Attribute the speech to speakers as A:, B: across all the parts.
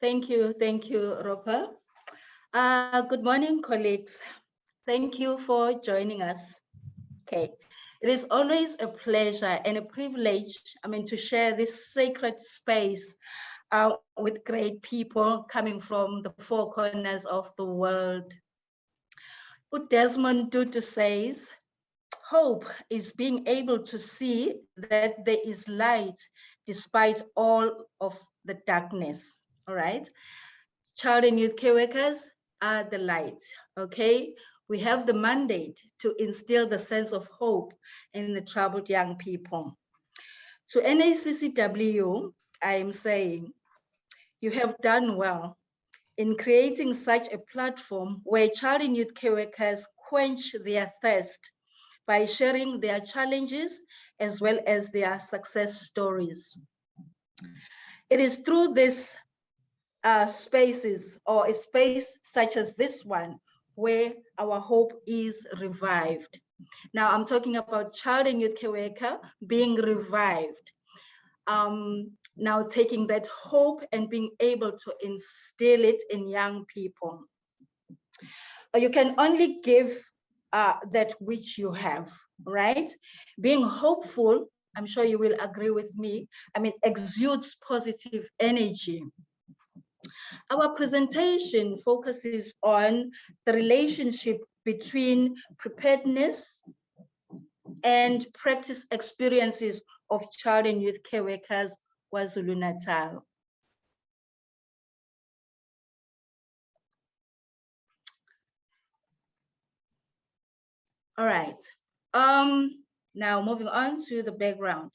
A: Thank you, Ropa. Good morning, colleagues. Thank you for joining us. Okay, it is always a pleasure and a privilege, to share this sacred space with great people coming from the four corners of the world. Desmond Tutu says, hope is being able to see that there is light despite all of the darkness, all right? Child and youth care workers are the light, okay? We have the mandate to instill the sense of hope in the troubled young people. To NACCW, I am saying, you have done well in creating such a platform where child and youth care workers quench their thirst by sharing their challenges as well as their success stories. It is through this spaces or a space such as this one where our hope is revived. Now I'm talking about child and youth care worker being revived. Now taking that hope and being able to instill it in young people. You can only give that which you have, right? Being hopeful, I'm sure you will agree with me, exudes positive energy. Our presentation focuses on the relationship between preparedness and practice experiences of child and youth care workers, KwaZulu-Natal. All right. Now moving on to the background.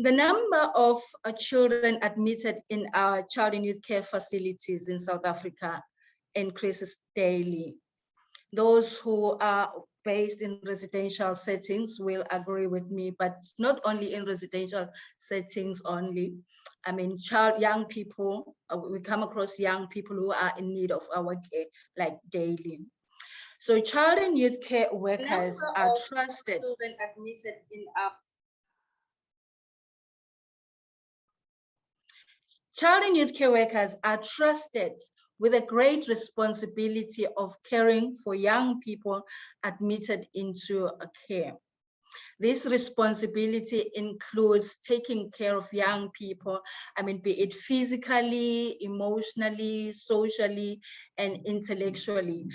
A: The number of children admitted in our child and youth care facilities in South Africa increases daily. Those who are based in residential settings will agree with me, but not only in residential settings only. Young people, we come across young people who are in need of our care, like daily. So child and youth care workers are trusted. Children admitted in our child and youth care workers are trusted with a great responsibility of caring for young people admitted into care. This responsibility includes taking care of young people, be it physically, emotionally, socially, and intellectually.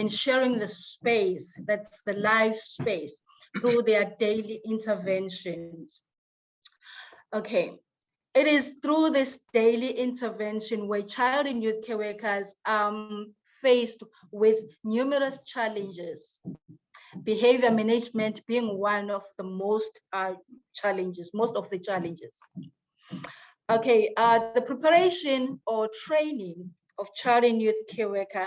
A: Sharing the space, that's the life space, through their daily interventions. Okay. It is through this daily intervention where child and youth care workers are faced with numerous challenges, behavior management being one of the most of the challenges. Okay, the preparation or training of child and youth care worker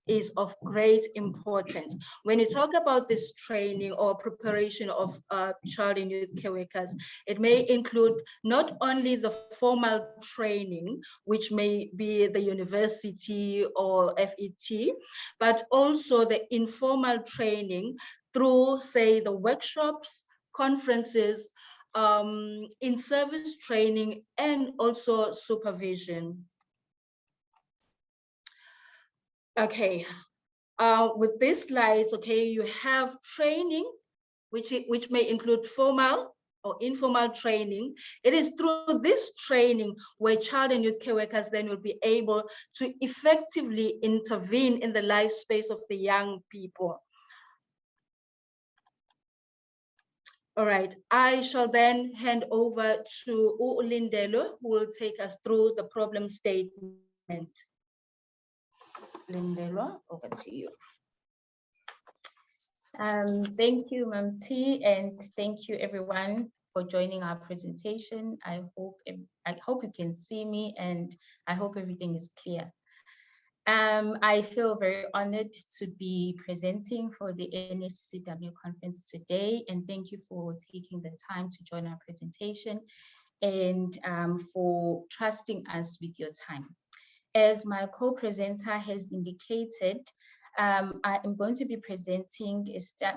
A: is of great importance. When you talk about this training or preparation of child and youth care workers, it may include not only the formal training, which may be the university or FET, but also the informal training through, say, the workshops, conferences, in-service training, and also supervision. Okay, with these slides, okay, you have training, which may include formal or informal training. It is through this training where child and youth care workers then will be able to effectively intervene in the life space of the young people. All right, I shall then hand over to Lindelwa, who will take us through the problem statement. Lindelwa, over to you.
B: Thank you, Mamti, and thank you everyone for joining our presentation. I hope you can see me, and I hope everything is clear. I feel very honored to be presenting for the NACCW conference today, and thank you for taking the time to join our presentation and for trusting us with your time. As my co-presenter has indicated, I am going to be presenting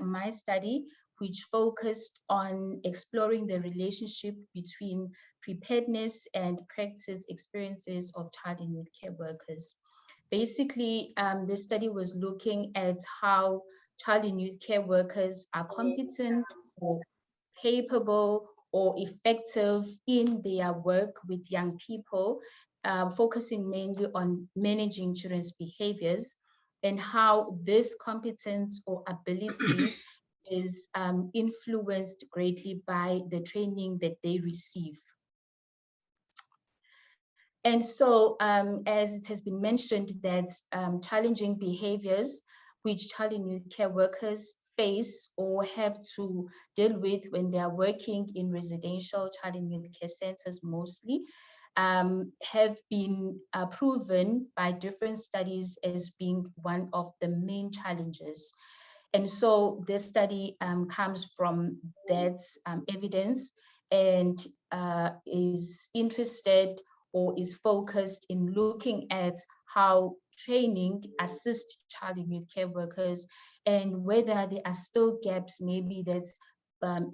B: my study, which focused on exploring the relationship between preparedness and practice experiences of child and youth care workers. Basically, this study was looking at how child and youth care workers are competent or capable or effective in their work with young people, focusing mainly on managing children's behaviors and how this competence or ability is influenced greatly by the training that they receive. And so, as it has been mentioned, that challenging behaviors which child and youth care workers face or have to deal with when they are working in residential child and youth care centers mostly, have been proven by different studies as being one of the main challenges. And so this study comes from that evidence and is interested or is focused in looking at how training assists child and youth care workers and whether there are still gaps maybe that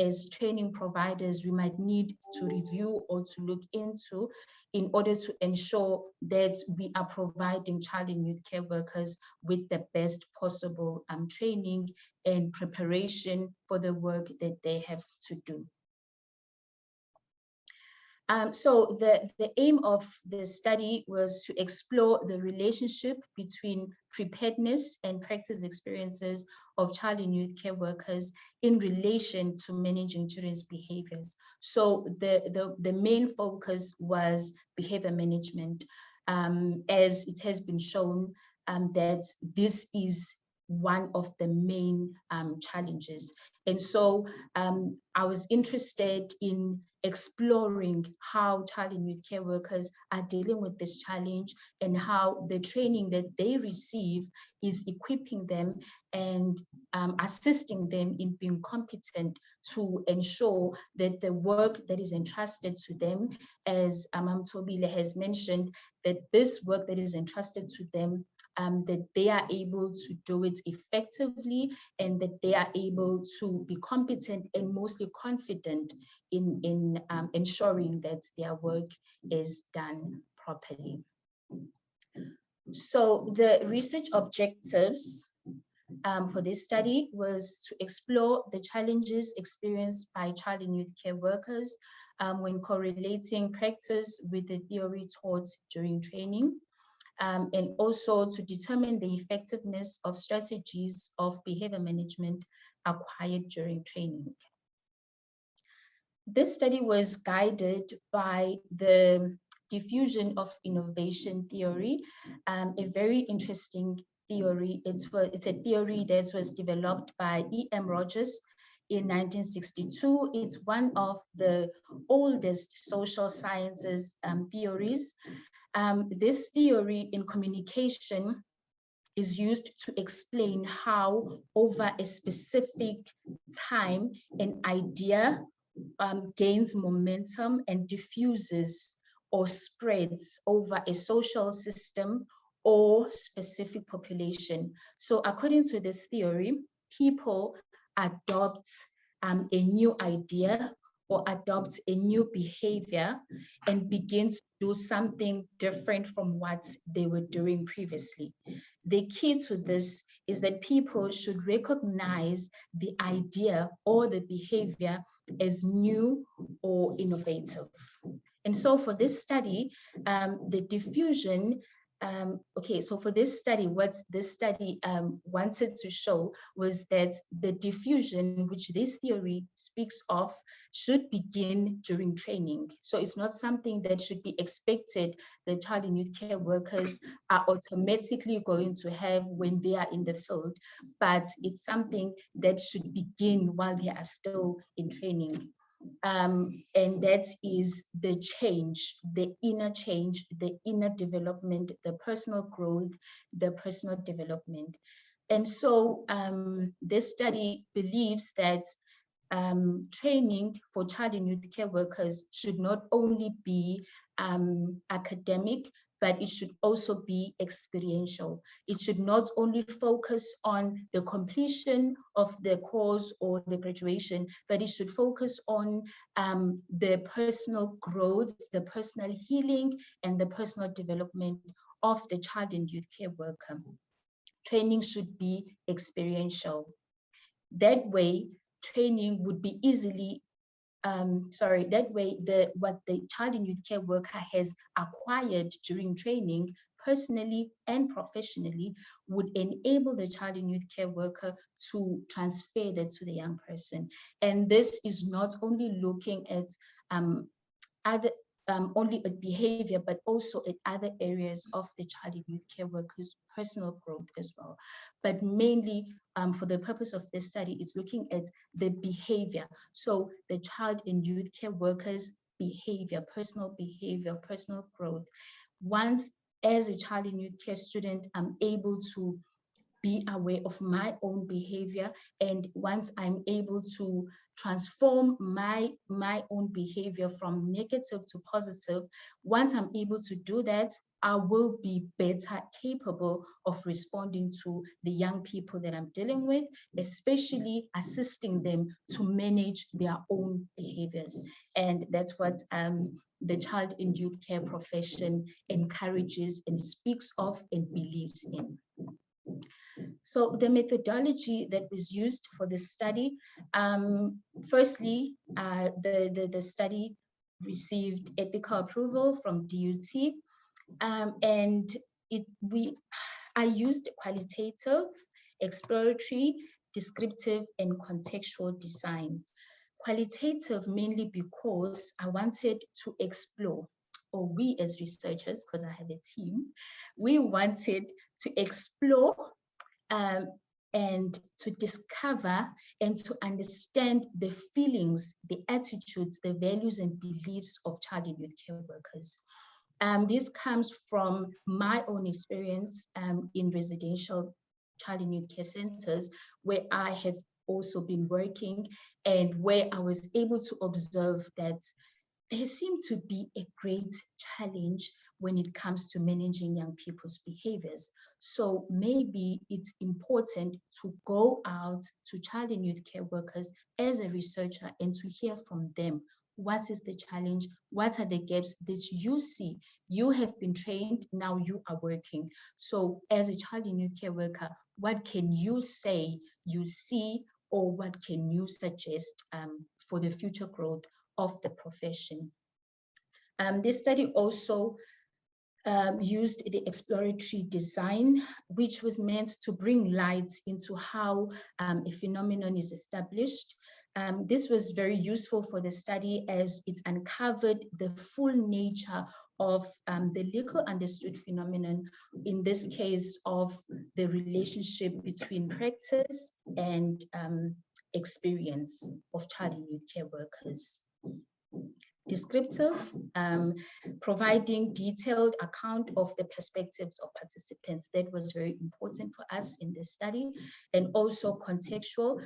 B: as training providers we might need to review or to look into in order to ensure that we are providing child and youth care workers with the best possible training and preparation for the work that they have to do. So the aim of the study was to explore the relationship between preparedness and practice experiences of child and youth care workers in relation to managing children's behaviors. So the main focus was behavior management, as it has been shown that this is one of the main challenges. And so I was interested in exploring how child and youth care workers are dealing with this challenge and how the training that they receive is equipping them and assisting them in being competent to ensure that the work that is entrusted to them, as Thobile has mentioned, that this work that is entrusted to them, that they are able to do it effectively and that they are able to be competent and mostly confident in ensuring that their work is done properly. So the research objectives for this study was to explore the challenges experienced by child and youth care workers when correlating practice with the theory taught during training, and also to determine the effectiveness of strategies of behavior management acquired during training. This study was guided by the diffusion of innovation theory, a very interesting theory. It's a theory that was developed by E.M. Rogers in 1962. It's one of the oldest social sciences theories. This theory in communication is used to explain how over a specific time an idea gains momentum and diffuses or spreads over a social system or specific population. So according to this theory, people adopt a new idea or adopt a new behavior and begin to do something different from what they were doing previously. The key to this is that people should recognize the idea or the behavior as new or innovative. And so for this study, the diffusion, for this study, what this study wanted to show was that the diffusion, which this theory speaks of, should begin during training. So it's not something that should be expected that child and youth care workers are automatically going to have when they are in the field, but it's something that should begin while they are still in training. And that is the change, the inner development, the personal growth, the personal development. And so this study believes that training for child and youth care workers should not only be academic, but it should also be experiential. It should not only focus on the completion of the course or the graduation, but it should focus on the personal growth, the personal healing, and the personal development of the child and youth care worker. Training should be experiential. That way, training would be easily that way what the child and youth care worker has acquired during training, personally and professionally, would enable the child and youth care worker to transfer that to the young person. And this is not only looking at only at behavior, but also at other areas of the child and youth care workers' personal growth as well. But mainly for the purpose of this study, it's looking at the behavior. So the child and youth care workers' behavior, personal growth. Once, as a child and youth care student, I'm able to be aware of my own behavior, and once I'm able to transform my own behavior from negative to positive, once I'm able to do that, I will be better capable of responding to the young people that I'm dealing with, especially assisting them to manage their own behaviors. And that's what the child and youth care profession encourages and speaks of and believes in. So the methodology that was used for this study, firstly, the study received ethical approval from DUT, and I used qualitative, exploratory, descriptive, and contextual design. Qualitative mainly because I wanted to explore, or we as researchers, because I have a team, we wanted to explore and to discover and to understand the feelings, the attitudes, the values and beliefs of child and youth care workers. This comes from my own experience in residential child and youth care centers, where I have also been working and where I was able to observe that there seemed to be a great challenge when it comes to managing young people's behaviors. So maybe it's important to go out to child and youth care workers as a researcher and to hear from them. What is the challenge? What are the gaps that you see? You have been trained, now you are working. So as a child and youth care worker, what can you say you see, or what can you suggest for the future growth of the profession? This study also used the exploratory design, which was meant to bring light into how a phenomenon is established. This was very useful for the study as it uncovered the full nature of the little understood phenomenon, in this case of the relationship between practice and experience of child and youth care workers. Descriptive, providing detailed account of the perspectives of participants. That was very important for us in this study. And also contextual,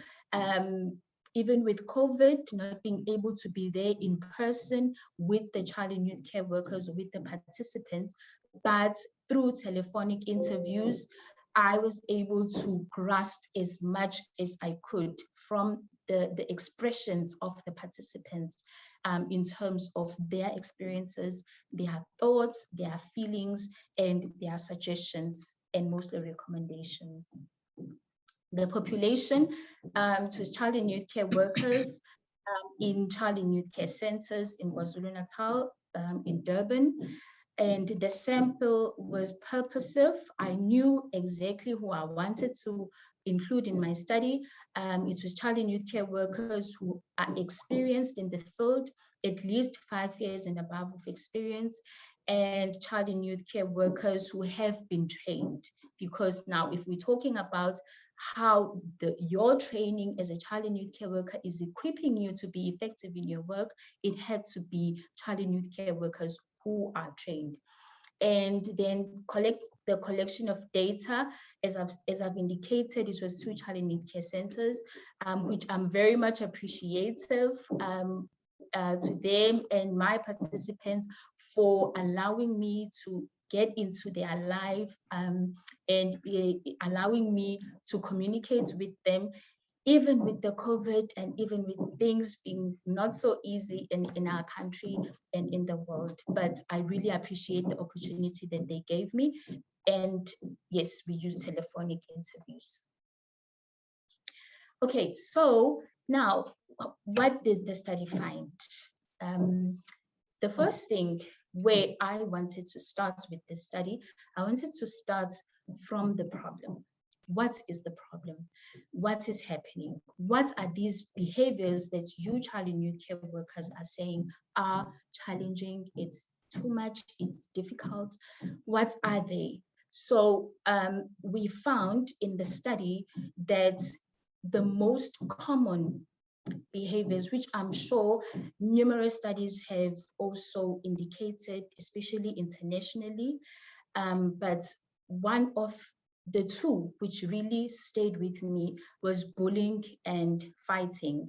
B: even with COVID, not being able to be there in person with the child and youth care workers, with the participants, but through telephonic interviews, I was able to grasp as much as I could from the expressions of the participants in terms of their experiences, their thoughts, their feelings, and their suggestions, and mostly recommendations. The population to child and youth care workers in child and youth care centers in KwaZulu-Natal, in Durban. And the sample was purposive. I knew exactly who I wanted to include in my study. It was child and youth care workers who are experienced in the field, at least 5 years and above of experience, and child and youth care workers who have been trained. Because now, if we're talking about how your training as a child and youth care worker is equipping you to be effective in your work, it had to be child and youth care workers who are trained. And then the collection of data, as I've indicated, it was 2 child and youth care centers, which I'm very much appreciative to them and my participants for allowing me to get into their life and allowing me to communicate with them, even with the COVID and even with things being not so easy in our country and in the world. But I really appreciate the opportunity that they gave me. And yes, we use telephonic interviews. Okay, so now, what did the study find? The first thing where I wanted to start with this study, I wanted to start from the problem. What is the problem? What is happening? What are these behaviors that you child and youth care workers are saying are challenging? It's too much, it's difficult. What are they? So we found in the study that the most common behaviors, which I'm sure numerous studies have also indicated, especially internationally, but one of the two which really stayed with me was bullying and fighting,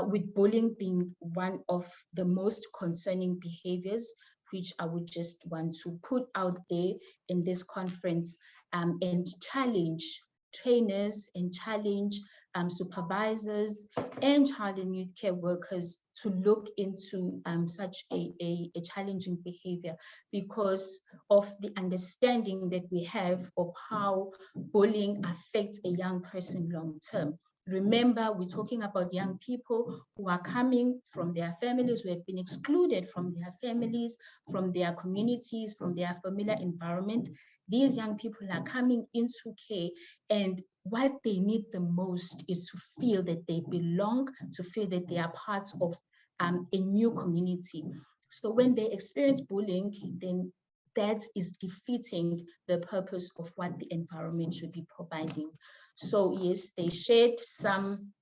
B: with bullying being one of the most concerning behaviors, which I would just want to put out there in this conference and challenge trainers and challenge supervisors and child and youth care workers to look into such a challenging behavior, because of the understanding that we have of how bullying affects a young person long term. Remember, we're talking about young people who are coming from their families, who have been excluded from their families, from their communities, from their familiar environment. These young people are coming into care, and what they need the most is to feel that they belong, to feel that they are part of a new community. So when they experience bullying, then that is defeating the purpose of what the environment should be providing. So yes, they shared some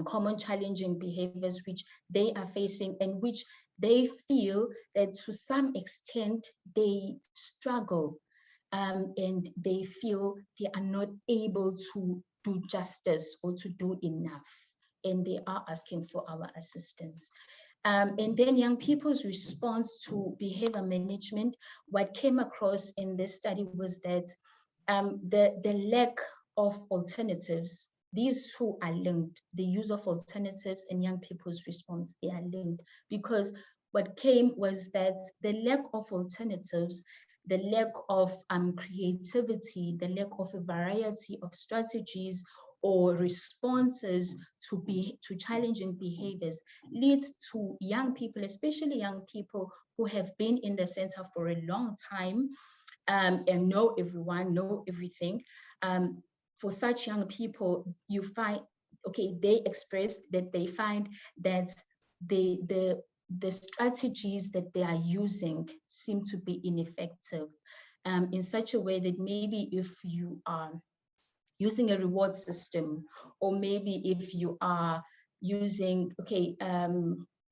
B: common challenging behaviors which they are facing and which they feel that to some extent they struggle and they feel they are not able to do justice or to do enough, and they are asking for our assistance. And then young people's response to behavior management, what came across in this study was that the lack of alternatives, these two are linked. The use of alternatives and young people's response, they are linked, because what came was that the lack of alternatives, the lack of creativity, the lack of a variety of strategies or responses to challenging behaviors leads to young people, especially young people who have been in the center for a long time and know everyone, know everything. For such young people, you find, okay, they expressed that they find that the strategies that they are using seem to be ineffective in such a way that maybe if you are using a reward system, or maybe if you are using, okay,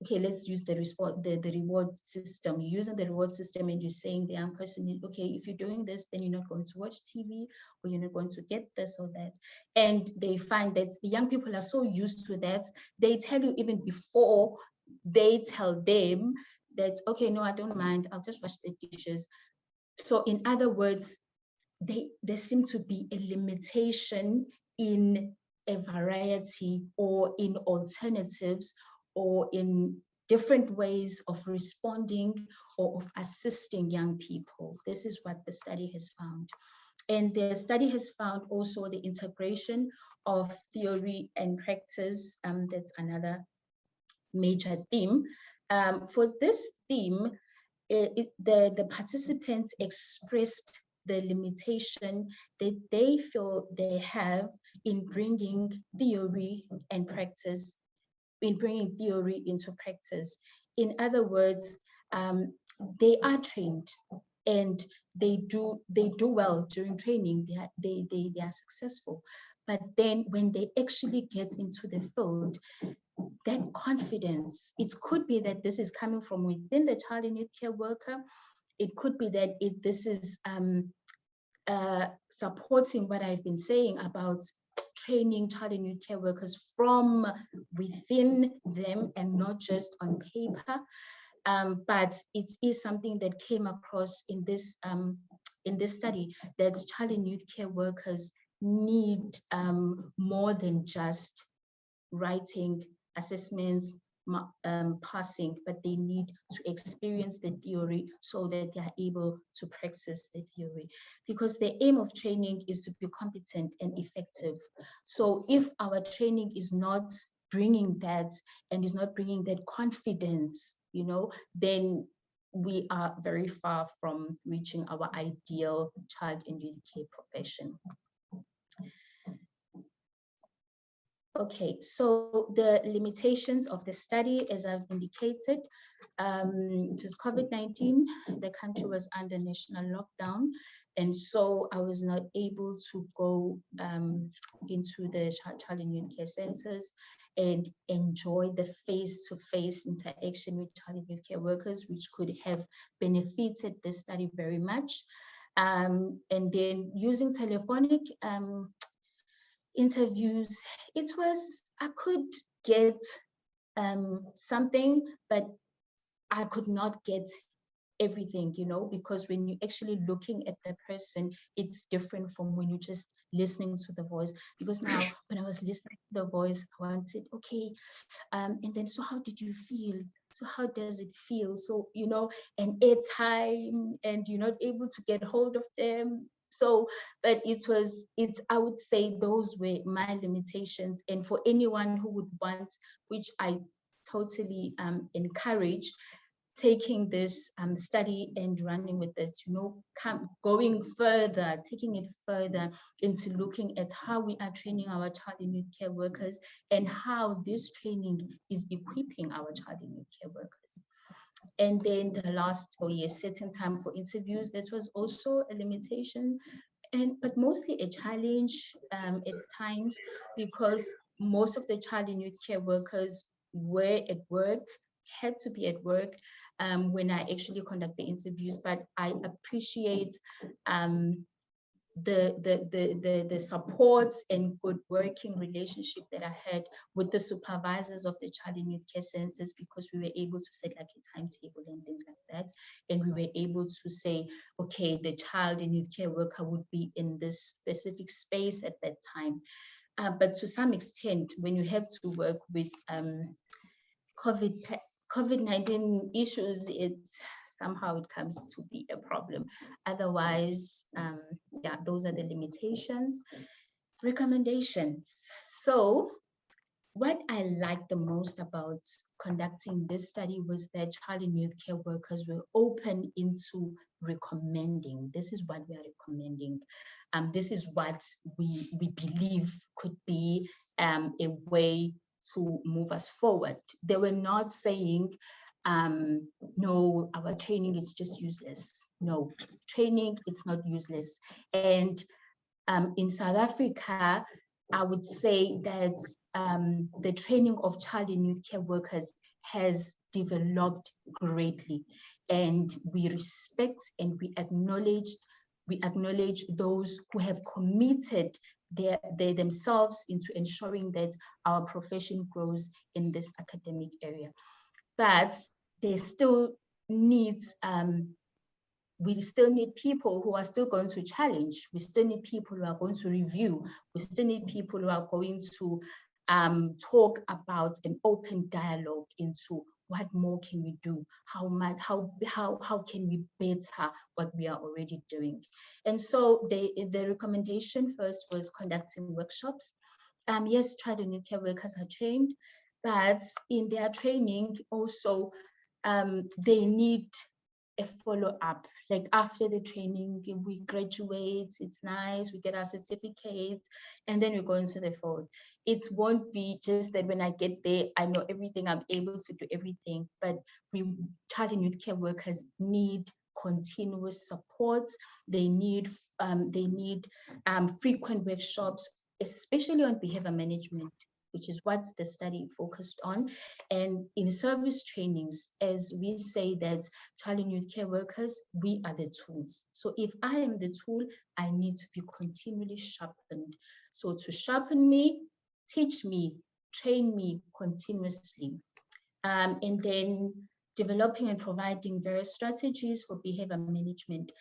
B: let's use the reward system. You're using the reward system and you're saying the young person, okay, if you're doing this, then you're not going to watch TV, or you're not going to get this or that. And they find that the young people are so used to that, they tell you even before they tell them that, okay, no, I don't mind, I'll just wash the dishes. So in other words, there seem to be a limitation in a variety or in alternatives or in different ways of responding or of assisting young people. This is what the study has found. And the study has found also the integration of theory and practice. That's another major theme. For this theme, the participants expressed the limitation that they feel they have in bringing theory and practice, in bringing theory into practice. In other words, they are trained and they do well during training. They are successful, but then when they actually get into the field, that confidence, it could be that this is coming from within the child and youth care worker. It could be that this is supporting what I've been saying about training child and youth care workers from within them and not just on paper. But it is something that came across in this study, that child and youth care workers need more than just writing assessments, passing, but they need to experience the theory so that they are able to practice the theory, because the aim of training is to be competent and effective. So if our training is not bringing that, and is not bringing that confidence, you know, then we are very far from reaching our ideal child and youth care profession. Okay, so the limitations of the study, as I've indicated, it was COVID-19, the country was under national lockdown, and so I was not able to go into the child and youth care centers and enjoy the face-to-face interaction with child and youth care workers, which could have benefited the study very much. And then using telephonic interviews, it was, I could get something, but I could not get everything, you know, because when you're actually looking at the person, it's different from when you're just listening to the voice. Because now when I was listening to the voice, I wanted, okay, and then, so how did you feel? So how does it feel? So, you know, and airtime, and you're not able to get hold of them. So, but I would say those were my limitations. And for anyone who would want, which I totally encourage, taking this study and running with it, you know, going further, taking it further into looking at how we are training our child and youth care workers, and how this training is equipping our child and youth care workers. And then the last, setting time for interviews, this was also a limitation, but mostly a challenge at times, because most of the child and youth care workers were at work, had to be at work when I actually conduct the interviews. But I appreciate the supports and good working relationship that I had with the supervisors of the child and youth care centers, because we were able to set like a timetable and things like that. And we were able to say, okay, the child and youth care worker would be in this specific space at that time. But to some extent, when you have to work with COVID-19 issues, somehow it comes to be a problem. Otherwise, yeah, those are the limitations. Recommendations. So what I liked the most about conducting this study was that child and youth care workers were open into recommending. This is what we are recommending. This is what we believe could be a way to move us forward. They were not saying, no, our training is just useless. No, training, it's not useless. And in South Africa, I would say that the training of child and youth care workers has developed greatly, and we respect and we acknowledge those who have committed themselves into ensuring that our profession grows in this academic area. But there still needs we still need people who are still going to challenge. We still need people who are going to review. We still need people who are going to talk about an open dialogue into what more can we do? How can we better what we are already doing? And so the recommendation first was conducting workshops. Yes, child and youth care workers are trained, but in their training also they need a follow-up. Like after the training, we graduate, it's nice, we get our certificates, and then we go into the field. It won't be just that when I get there, I know everything, I'm able to do everything, but child and youth care workers need continuous support. They need frequent workshops, especially on behavior management, which is what the study focused on. And in service trainings, as we say that child and youth care workers, we are the tools. So if I am the tool, I need to be continually sharpened. So to sharpen me, teach me, train me continuously. And then developing and providing various strategies for behavior management.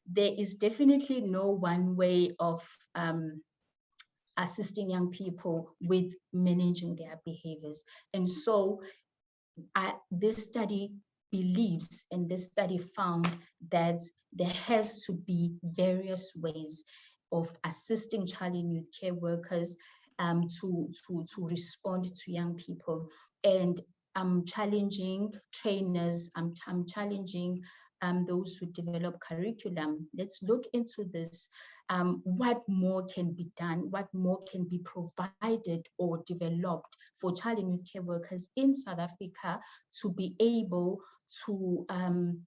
B: There is definitely no one way of assisting young people with managing their behaviors. And so this study believes, and this study found, that there has to be various ways of assisting child and youth care workers to respond to young people. And I'm challenging trainers, I'm challenging those who develop curriculum. Let's look into this. What more can be done? What more can be provided or developed for child and youth care workers in South Africa to be able to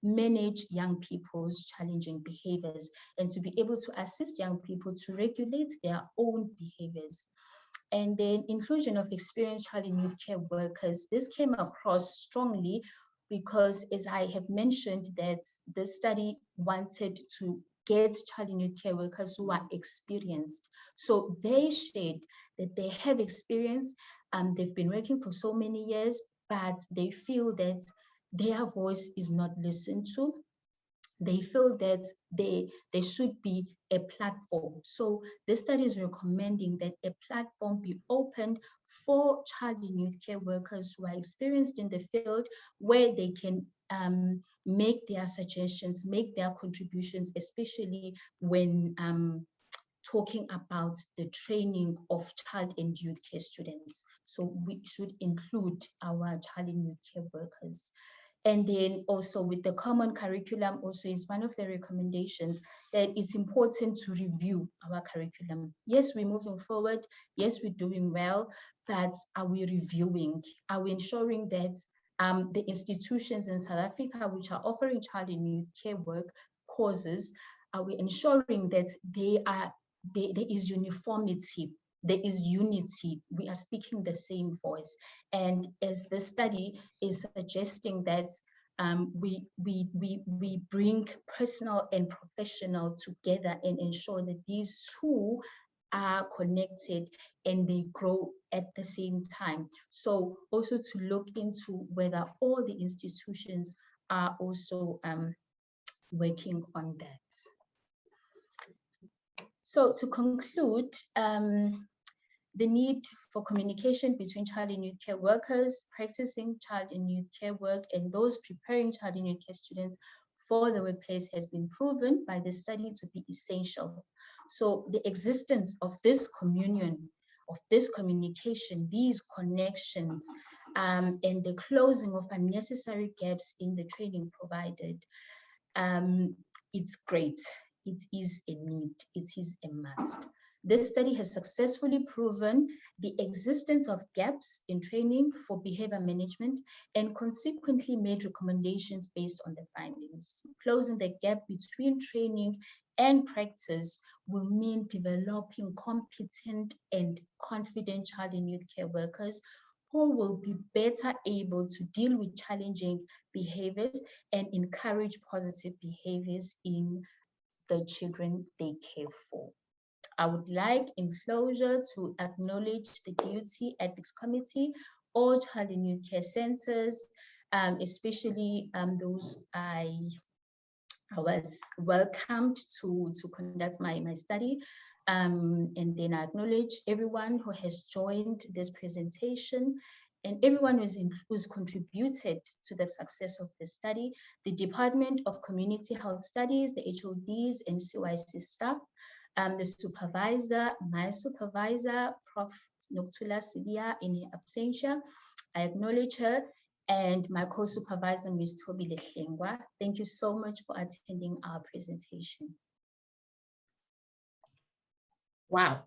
B: manage young people's challenging behaviors and to be able to assist young people to regulate their own behaviors? And then inclusion of experienced child and youth care workers. This came across strongly because, as I have mentioned, that this study wanted to get child and youth care workers who are experienced. So they shared that they have experience, they've been working for so many years, but they feel that their voice is not listened to. They feel that there should be a platform. So this study is recommending that a platform be opened for child and youth care workers who are experienced in the field, where they can make their suggestions, make their contributions, especially when talking about the training of child and youth care students. So we should include our child and youth care workers. And then also with the common curriculum also is one of the recommendations, that it's important to review our curriculum. Yes, we're moving forward. Yes, we're doing well, but are we reviewing? Are we ensuring that the institutions in South Africa which are offering child and youth care work courses, are we ensuring that there is uniformity? There is unity, we are speaking the same voice. And as the study is suggesting that we bring personal and professional together and ensure that these two are connected and they grow at the same time. So also to look into whether all the institutions are also working on that. So to conclude, the need for communication between child and youth care workers practicing child and youth care work and those preparing child and youth care students for the workplace has been proven by the study to be essential. So the existence of this communion, of this communication, these connections, and the closing of unnecessary gaps in the training provided, it's great. It is a need, it is a must. This study has successfully proven the existence of gaps in training for behavior management and consequently made recommendations based on the findings. Closing the gap between training and practice will mean developing competent and confident child and youth care workers who will be better able to deal with challenging behaviors and encourage positive behaviors in the children they care for. I would like, in closure, to acknowledge the Duty Ethics Committee, all child and youth care centers, especially those I was welcomed to conduct my study. And then I acknowledge everyone who has joined this presentation and everyone who's contributed to the success of the study, the Department of Community Health Studies, the HODs and CYC staff, the supervisor, my supervisor, Prof. Noktula Sidia, in her absentia. I acknowledge her, and my co-supervisor, Ms. Thobile Hlengwa. Thank you so much for attending our presentation.
C: Wow.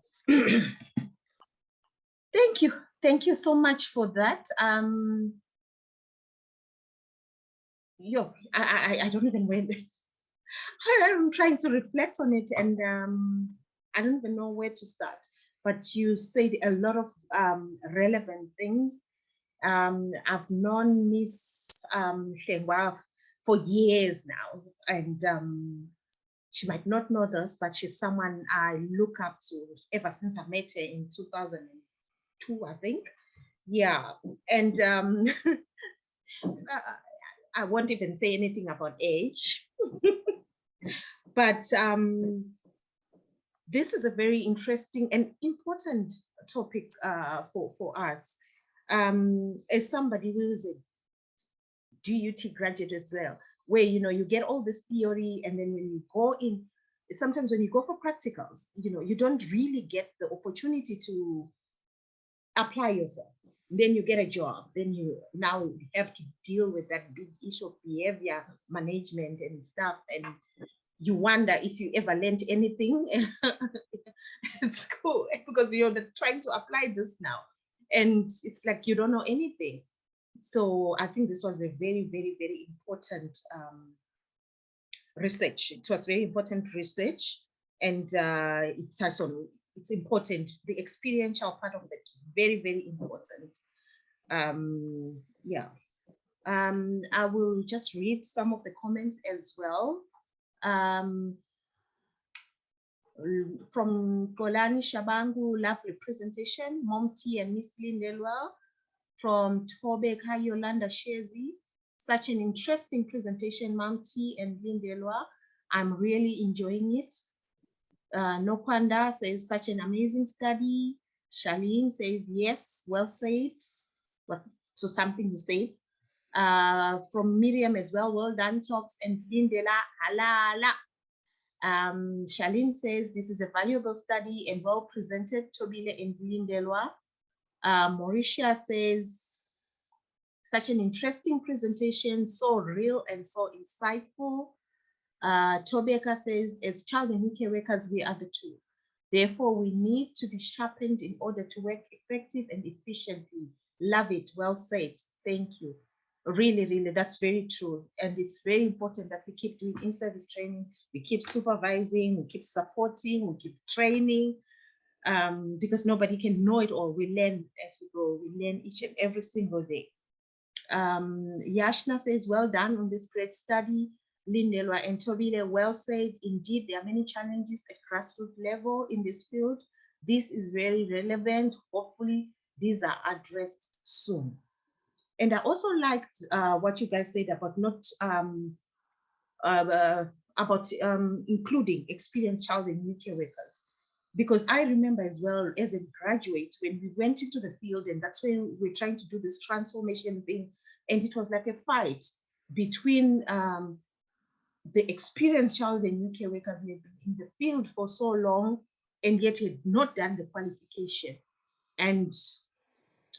C: Thank you. Thank you so much for that. I don't even know. I'm trying to reflect on it, and I don't even know where to start. But you said a lot of relevant things. I've known Miss Hlengwa for years now, and she might not know this, but she's someone I look up to ever since I met her in 2002, I think. Yeah, and I won't even say anything about age, but this is a very interesting and important topic for us. As somebody who is a DUT graduate as well, where you get all this theory, and then when you go in, sometimes when you go for practicals, you don't really get the opportunity to apply yourself. Then you get a job, then you now have to deal with that big issue of behavior management and stuff, and you wonder if you ever learned anything at school, because you're trying to apply this now, and it's like you don't know anything. So I think this was a very, very, very important research. It was very important research, and it touched on, it's important, the experiential part of it, very, very important. Yeah. I will just read some of the comments as well. From Kolani Shabangu, lovely presentation. Mom T and Miss Lindelwa. From Thobile Yolanda Shezi, such an interesting presentation, Mom T and Lindelwa. I'm really enjoying it. Nokwanda says, such an amazing study. Charlene says, yes, well said. So something you said. From Miriam as well, well done talks, and Lindela, halala. Charlene says, this is a valuable study and well presented, Thobile and Lindelwa. Mauricia says, such an interesting presentation, so real and so insightful. Tobeka says, as child and UK workers, we are the two. Therefore, we need to be sharpened in order to work effective and efficiently. Love it, well said, thank you. Really, really, that's very true. And it's very important that we keep doing in-service training, we keep supervising, we keep supporting, we keep training, because nobody can know it all. We learn as we go, we learn each and every single day. Yashna says, well done on this great study. Lindelwa and Thobile, well said. Indeed, there are many challenges at grassroots level in this field. This is very relevant. Hopefully, these are addressed soon. And I also liked what you guys said about not including experienced child and UK workers. Because I remember as well as a graduate, when we went into the field, and that's when we're trying to do this transformation thing, and it was like a fight between the experienced child and UK workers who had been in the field for so long, and yet had not done the qualification. And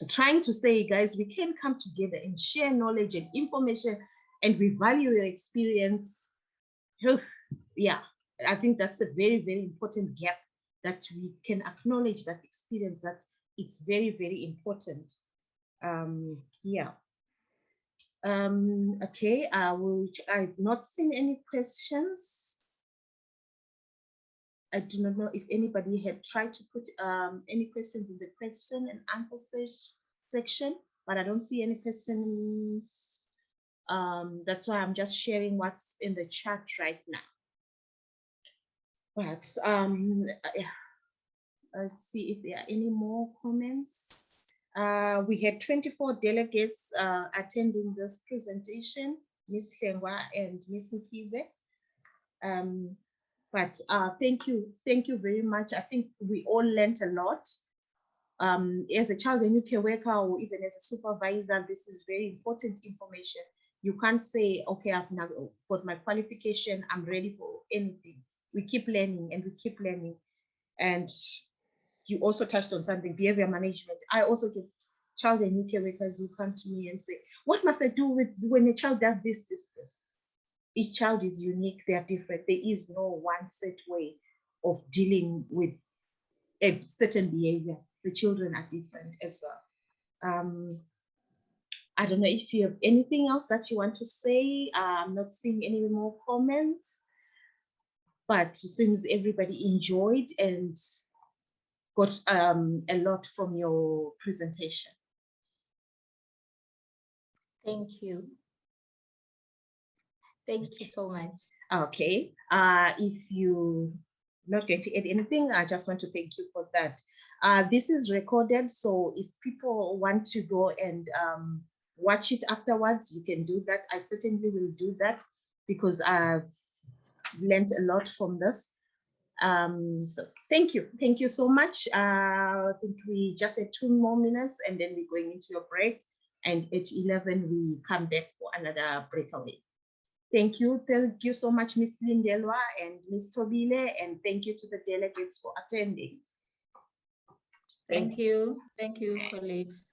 C: trying to say, guys, we can come together and share knowledge and information, and we value your experience. Yeah, I think that's a very, very important gap, that we can acknowledge that experience, that it's very, very important. Yeah. Okay, I've not seen any questions. I do not know if anybody had tried to put any questions in the question and answer section, but I don't see any questions. That's why I'm just sharing what's in the chat right now. But yeah, let's see if there are any more comments. We had 24 delegates attending this presentation, Ms. Hlengwa and Ms. Mkhize. But thank you very much. I think we all learned a lot. As a child and UK worker, or even as a supervisor, this is very important information. You can't say, okay, I've now got my qualification, I'm ready for anything. We keep learning and we keep learning. And you also touched on something, behavior management. I also get child and UK workers who come to me and say, what must I do with when a child does this? Each child is unique, they are different. There is no one set way of dealing with a certain behavior. The children are different as well. I don't know if you have anything else that you want to say. I'm not seeing any more comments, but it seems everybody enjoyed and got a lot from your presentation.
B: Thank you. Thank you so much.
C: Okay, if you're not going to add anything, I just want to thank you for that. This is recorded, so if people want to go and watch it afterwards, you can do that. I certainly will do that because I've learned a lot from this. So thank you so much. I think we just had 2 more minutes and then we're going into a break, and at 11 we come back for another breakaway. Thank you so much, Miss Lindelwa and Miss Thobile, and thank you to the delegates for attending.
A: Thank you, colleagues.